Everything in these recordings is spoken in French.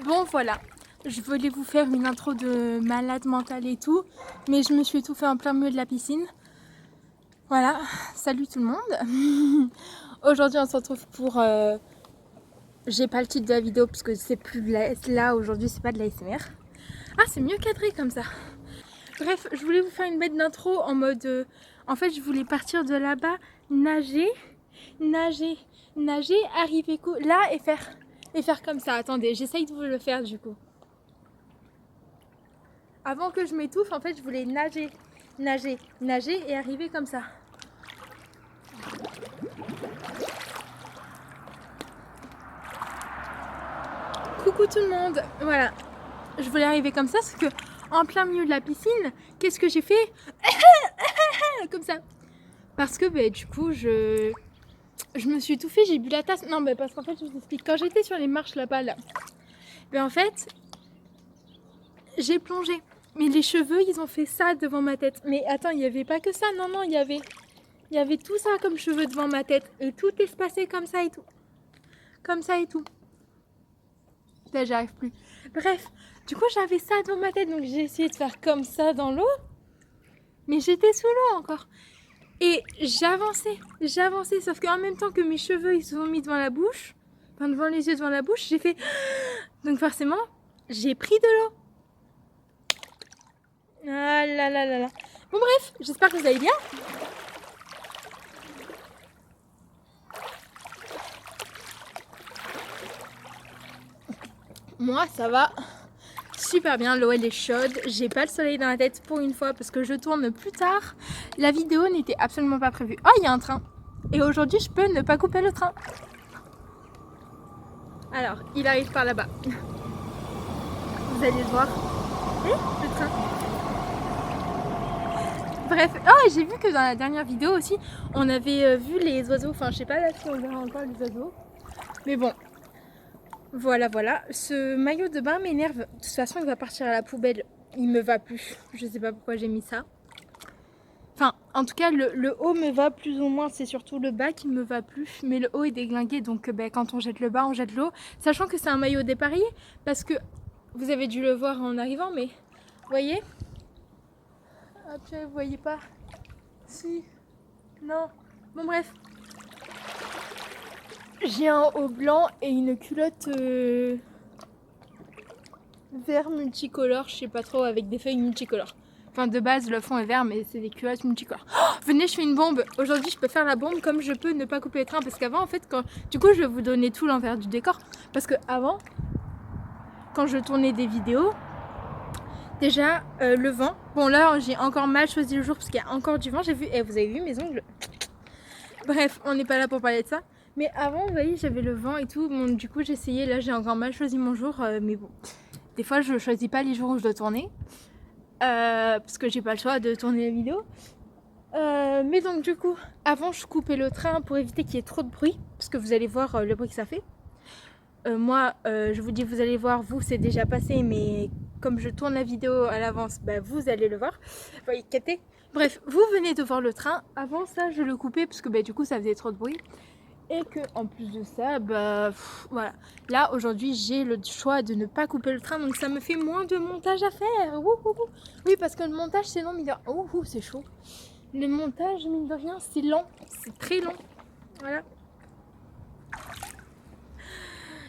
Bon voilà, je voulais vous faire une intro de malade mentale et tout, mais je me suis étouffée en plein milieu de la piscine. Voilà, salut tout le monde. Aujourd'hui on se retrouve pour... J'ai pas le titre de la vidéo parce que c'est plus là aujourd'hui, c'est pas de la l'ASMR. Ah, c'est mieux cadré comme ça. Bref, je voulais vous faire une bête d'intro en mode... en fait, je voulais partir de là-bas, nager, arriver là et faire comme ça. Attendez, j'essaye de vous le faire du coup. Avant que je m'étouffe, en fait, je voulais nager et arriver comme ça. Coucou tout le monde. Voilà, je voulais arriver comme ça parce que en plein milieu de la piscine, qu'est-ce que j'ai fait? Comme ça. Parce que bah, du coup, je me suis étouffée, j'ai bu la tasse. Non, mais parce qu'en fait, je vous explique. Quand j'étais sur les marches là-bas, en fait, j'ai plongé. Mais les cheveux, ils ont fait ça devant ma tête. Mais attends, il n'y avait pas que ça. Non, il y avait tout ça comme cheveux devant ma tête. Et tout espacé comme ça et tout. Comme ça et tout. Là, j'arrive plus. Bref, du coup, j'avais ça devant ma tête. Donc, j'ai essayé de faire comme ça dans l'eau. Mais j'étais sous l'eau encore. Et j'avançais. Sauf qu'en même temps que mes cheveux, ils se sont mis devant la bouche. Enfin, devant les yeux, devant la bouche. J'ai fait... Donc, forcément, j'ai pris de l'eau. Ah là là là là. Bon bref, j'espère que vous allez bien. Moi ça va super bien, l'eau elle est chaude, j'ai pas le soleil dans la tête pour une fois parce que je tourne plus tard. La vidéo n'était absolument pas prévue. Oh, il y a un train. Et aujourd'hui je peux ne pas couper le train. Alors, il arrive par là-bas. Vous allez le voir. Le train. Bref, oh, j'ai vu que dans la dernière vidéo aussi, on avait vu les oiseaux. Enfin, je sais pas là si on verra encore les oiseaux. Mais bon, voilà. Ce maillot de bain m'énerve. De toute façon, il va partir à la poubelle. Il me va plus. Je sais pas pourquoi j'ai mis ça. Enfin, en tout cas, le haut me va plus ou moins. C'est surtout le bas qui me va plus. Mais le haut est déglingué. Donc, quand on jette le bas, on jette le haut. Sachant que c'est un maillot dépareillé. Parce que vous avez dû le voir en arrivant. Mais vous voyez? Après, vous voyez pas? Si. Non. Bon, bref. J'ai un haut blanc et une culotte vert multicolore, je sais pas trop, avec des feuilles multicolores. Enfin, de base, le fond est vert, mais c'est des culottes multicolores. Oh, venez, je fais une bombe. Aujourd'hui, je peux faire la bombe comme je peux ne pas couper les trains. Parce qu'avant, en fait, du coup, je vais vous donner tout l'envers du décor. Parce que avant, quand je tournais des vidéos, déjà, le vent. Bon, là, j'ai encore mal choisi le jour parce qu'il y a encore du vent. J'ai vu, vous avez vu mes ongles? Bref, on n'est pas là pour parler de ça. Mais avant, vous voyez, j'avais le vent et tout. Bon, du coup, j'ai essayé. Là, j'ai encore mal choisi mon jour. Mais bon, des fois, je choisis pas les jours où je dois tourner. Parce que j'ai pas le choix de tourner la vidéo. Mais donc, du coup, avant, je coupais le train pour éviter qu'il y ait trop de bruit. Parce que vous allez voir le bruit que ça fait. Moi, je vous dis, vous allez voir, vous, c'est déjà passé. Mais comme je tourne la vidéo à l'avance, vous allez le voir. Vous voyez, capté. Bref, vous venez de voir le train. Avant ça, je le coupais parce que du coup, ça faisait trop de bruit. Et que en plus de ça, voilà. Là, aujourd'hui, j'ai le choix de ne pas couper le train. Donc, ça me fait moins de montage à faire. Oui, parce que le montage, c'est long, mine de rien. C'est chaud. Le montage, mine de rien, c'est lent. C'est très long. Voilà.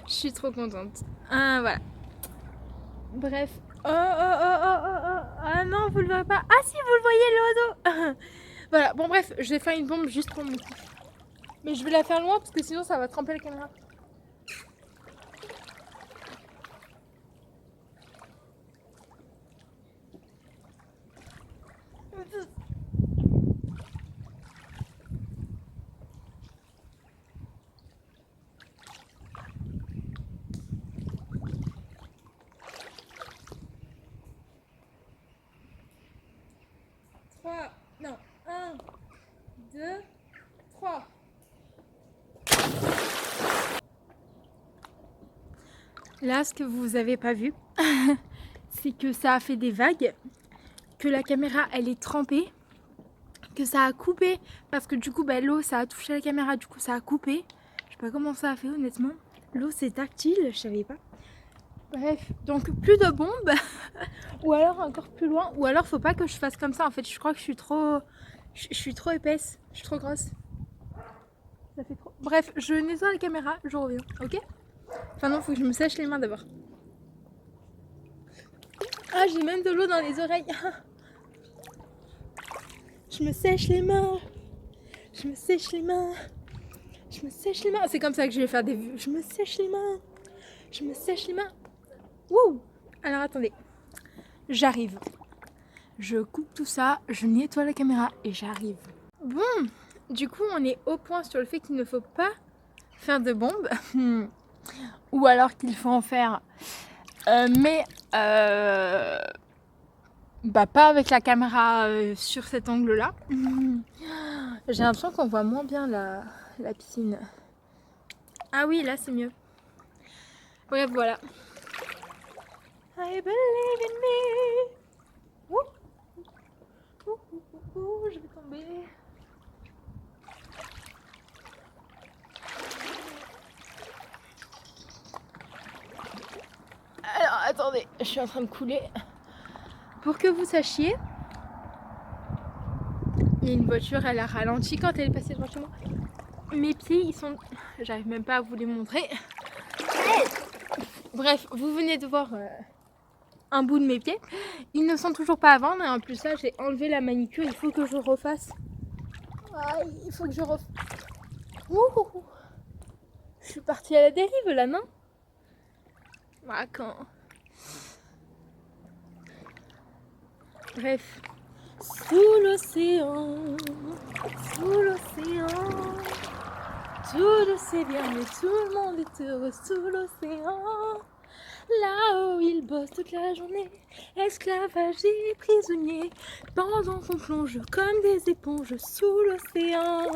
Je suis trop contente. Voilà. Bref. Ah non, vous le verrez pas. Ah si, vous le voyez, l'oiseau. Voilà, bon bref, je vais faire une bombe juste pour mon kiff. Mais je vais la faire loin parce que sinon ça va tremper la caméra. Non, 1, 2, 3. Là, ce que vous avez pas vu, c'est que ça a fait des vagues, que la caméra elle est trempée, que ça a coupé parce que du coup l'eau ça a touché la caméra, du coup ça a coupé. Je sais pas comment ça a fait honnêtement. L'eau c'est tactile, je savais pas. Bref, donc plus de bombes. Ou alors encore plus loin. Ou alors faut pas que je fasse comme ça en fait. Je crois que je suis trop... Je suis trop épaisse. Je suis trop grosse. Ça fait trop... Bref, je nettoie la caméra. Je reviens. Ok? Enfin non, faut que je me sèche les mains d'abord. Ah, j'ai même de l'eau dans les oreilles. Je me sèche les mains. Je me sèche les mains. Je me sèche les mains. C'est comme ça que je vais faire des vues. Je me sèche les mains. Je me sèche les mains. Wouh! Alors attendez. J'arrive. Je coupe tout ça. Je nettoie la caméra et j'arrive. Bon, du coup, on est au point sur le fait qu'il ne faut pas faire de bombes. Ou alors qu'il faut en faire. Mais bah pas avec la caméra sur cet angle-là. J'ai l'impression qu'on voit moins bien la piscine. Ah oui, là c'est mieux. Bref, voilà. I believe in me. Ouh. Ouh, je vais tomber. Alors, attendez, je suis en train de couler. Pour que vous sachiez, il y a une voiture, elle a ralenti quand elle est passée devant chez moi. Mes pieds, ils sont... J'arrive même pas à vous les montrer. Bref, vous venez de voir un bout de mes pieds. Ils ne sont toujours pas à vendre et en plus ça, j'ai enlevé la manicure. Il faut que je refasse. Ah, il faut que je refasse. Je suis partie à la dérive là, non? Ah, quand... Bref. Sous l'océan, tout c'est bien, mais tout le monde est heureux sous l'océan. Là où ils bossent toute la journée, esclavagés, prisonniers, pendant qu'on plonge comme des éponges sous l'océan.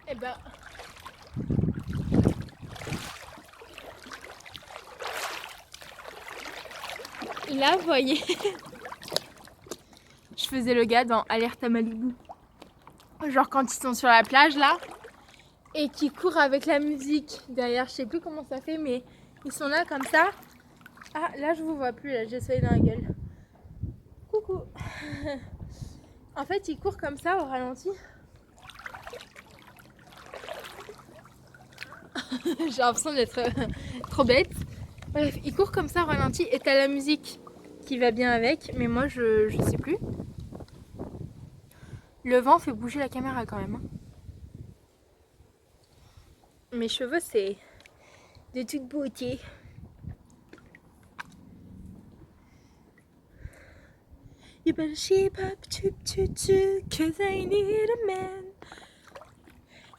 Eh ben... Là, vous voyez, je faisais le gars dans Alerte à Malibu. Genre quand ils sont sur la plage là, et qui courent avec la musique derrière, je sais plus comment ça fait, mais ils sont là comme ça. Ah, là je vous vois plus, là j'ai soleil dans la gueule. Coucou. En fait, ils courent comme ça au ralenti. J'ai l'impression d'être trop bête. Bref, ils courent comme ça au ralenti et t'as la musique qui va bien avec, mais moi je sais plus. Le vent fait bouger la caméra quand même. Mes cheveux, c'est de toute beauté. You better shape up, cause I need a man.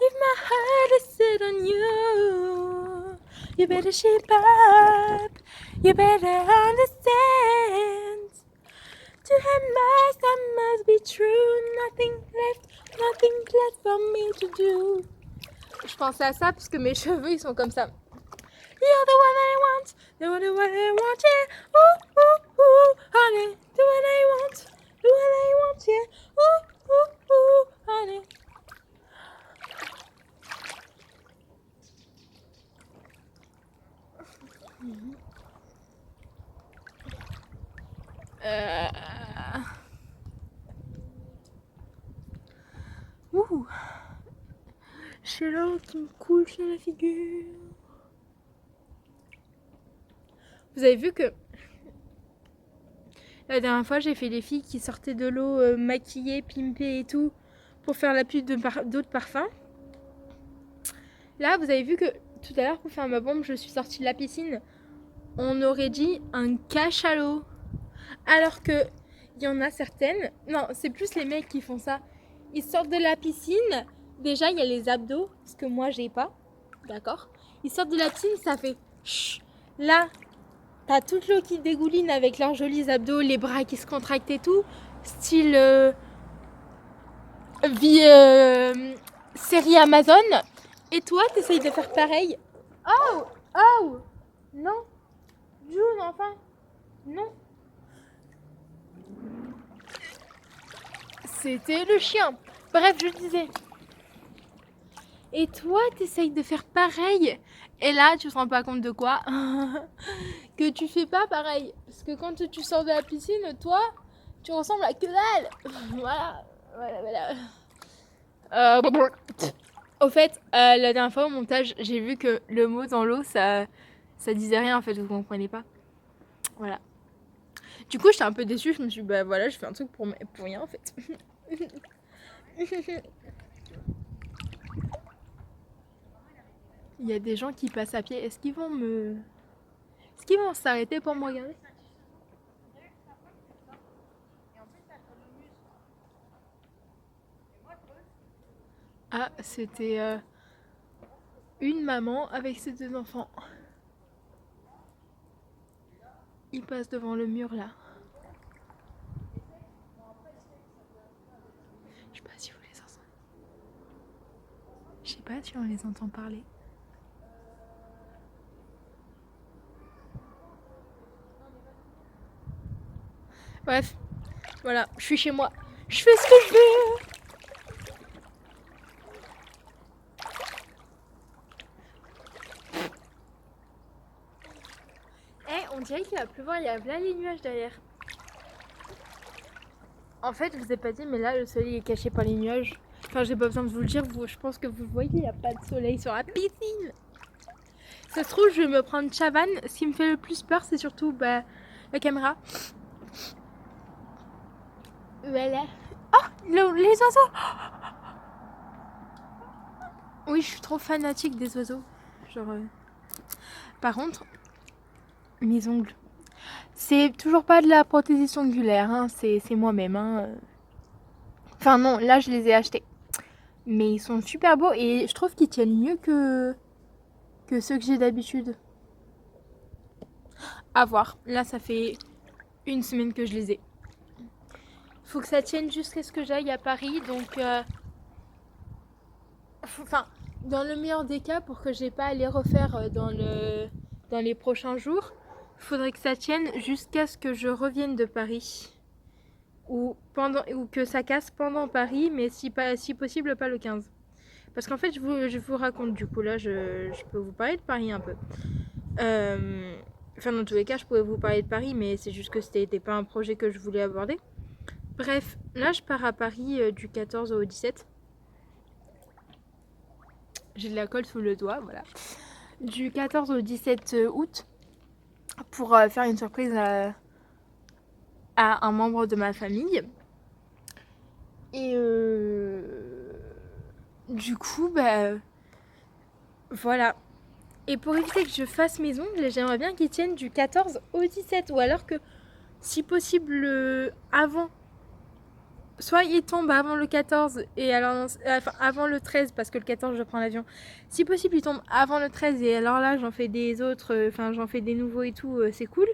If my heart is set on you, you better shape up, you better understand. To have must, that must be true. Nothing left for me to do. Je pensais à ça parce que mes cheveux ils sont comme ça. You're the one I want, the one I want, yeah. Ooh, ooh, ooh, honey, the one I want, the one I want, yeah. Ooh, ooh, ooh, honey. Ouh. J'ai l'eau qui me coule sur la figure. Vous avez vu que la dernière fois j'ai fait des filles qui sortaient de l'eau maquillées, pimpées et tout pour faire la pub d'autres parfums. Là vous avez vu que tout à l'heure pour faire ma bombe je suis sortie de la piscine. On aurait dit un cachalot. Alors que il y en a certaines, non c'est plus les mecs qui font ça. Ils sortent de la piscine, déjà il y a les abdos, ce que moi j'ai pas, d'accord. Ils sortent de la piscine, ça fait chut. Là, t'as toute l'eau qui dégouline avec leurs jolis abdos, les bras qui se contractent et tout, style série Amazon. Et toi, t'essayes de faire pareil. Oh, oh, non, June, enfin, non. C'était le chien. Bref, je disais. Et toi, t'essayes de faire pareil. Et là, tu te rends pas compte de quoi? Que tu fais pas pareil. Parce que quand tu sors de la piscine, toi, tu ressembles à que dalle. Voilà. Au fait, la dernière fois au montage, j'ai vu que le mot dans l'eau, ça disait rien en fait, vous comprenez pas. Voilà. Du coup, j'étais un peu déçue, je me suis dit, bah voilà, je fais un truc pour rien en fait. Il y a des gens qui passent à pied, est-ce qu'ils vont s'arrêter pour me regarder? Ah, c'était une maman avec ses 2 enfants. Ils passent devant le mur là. Je sais pas si vous les entendez. Je sais pas si on les entend parler. Bref, voilà, je suis chez moi. Je fais ce que je veux. On dirait qu'il va pleuvoir, il y a là les nuages derrière. En fait, je vous ai pas dit, mais là, le soleil est caché par les nuages. Enfin, j'ai pas besoin de vous le dire, je pense que vous le voyez, il n'y a pas de soleil sur la piscine. Ça se trouve, je vais me prendre Chavannes. Ce qui me fait le plus peur, c'est surtout la caméra. Voilà. Oh, les oiseaux. Oui, je suis trop fanatique des oiseaux. Genre, Par contre, mes ongles. C'est toujours pas de la prothésie ongulaire, hein. C'est moi-même. Hein. Enfin non, là je les ai achetés. Mais ils sont super beaux et je trouve qu'ils tiennent mieux que ceux que j'ai d'habitude. À voir. Là ça fait une semaine que je les ai. Faut que ça tienne jusqu'à ce que j'aille à Paris. Donc enfin, dans le meilleur des cas, pour que j'ai pas à les refaire dans les prochains jours, faudrait que ça tienne jusqu'à ce que je revienne de Paris. Ou que ça casse pendant Paris, mais si possible pas le 15. Parce qu'en fait, je vous raconte, du coup, là, je peux vous parler de Paris un peu. Enfin, dans tous les cas, je pourrais vous parler de Paris, mais c'est juste que c'était pas un projet que je voulais aborder. Bref, là, je pars à Paris du 14 au 17. J'ai de la colle sous le doigt, voilà. Du 14 au 17 août, pour faire une surprise à un membre de ma famille. Et du coup, voilà. Et pour éviter que je fasse mes ongles, j'aimerais bien qu'ils tiennent du 14 au 17. Ou alors que, si possible, avant. Soit ils tombent avant le 14 et alors avant le 13 parce que le 14 je prends l'avion. Si possible ils tombent avant le 13 et alors là j'en fais des autres, enfin j'en fais des nouveaux et tout, c'est cool.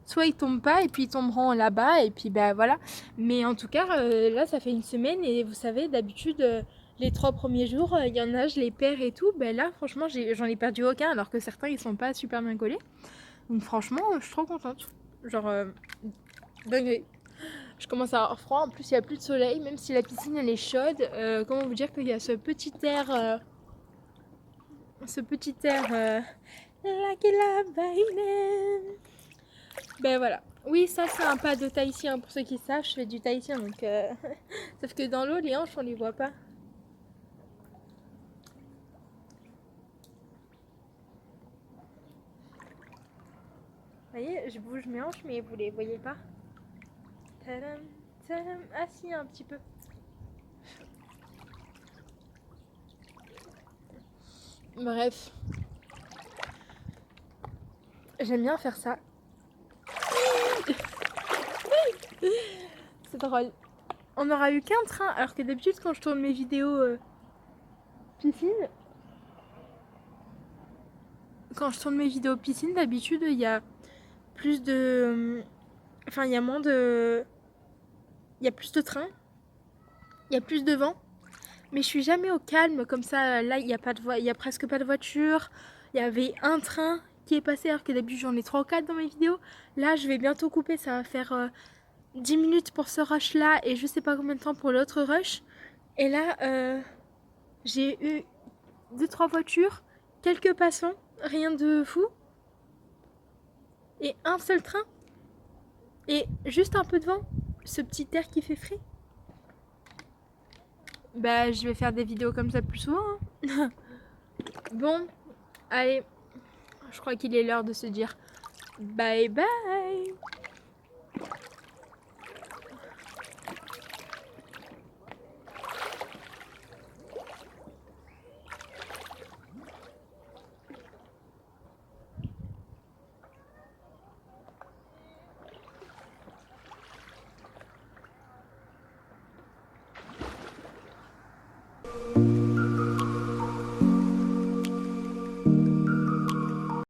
Soit ils tombent pas et puis ils tomberont là-bas et puis voilà. Mais en tout cas là ça fait une semaine et vous savez d'habitude les 3 premiers jours il y en a je les perds et tout. Là franchement j'en ai perdu aucun alors que certains ils sont pas super bien collés. Donc franchement je suis trop contente. Genre dingue. Je commence à avoir froid, en plus il n'y a plus de soleil, même si la piscine elle est chaude. Comment vous dire qu'il y a ce petit air voilà. Oui, ça c'est un pas de tahitien, pour ceux qui savent, je fais du tahitien donc sauf que dans l'eau les hanches on les voit pas. Vous voyez, je bouge mes hanches mais vous les voyez pas. Tadam, tadam. Ah si, un petit peu. Bref. J'aime bien faire ça. C'est drôle. On n'aura eu qu'un train, alors que d'habitude quand je tourne mes vidéos piscine, d'habitude il y a plus de... Enfin il y a moins de... Il y a plus de trains, il y a plus de vent, mais je suis jamais au calme comme ça. Là il y a presque pas de voiture. Il y avait un train qui est passé alors que d'habitude j'en ai 3 ou 4 dans mes vidéos. Là je vais bientôt couper, ça va faire 10 minutes pour ce rush là et je sais pas combien de temps pour l'autre rush. Et là, j'ai eu 2-3 voitures, quelques passants, rien de fou. Et un seul train. Et juste un peu de vent. Ce petit air qui fait frais. Bah, je vais faire des vidéos comme ça plus souvent. Hein. Bon, allez. Je crois qu'il est l'heure de se dire bye bye.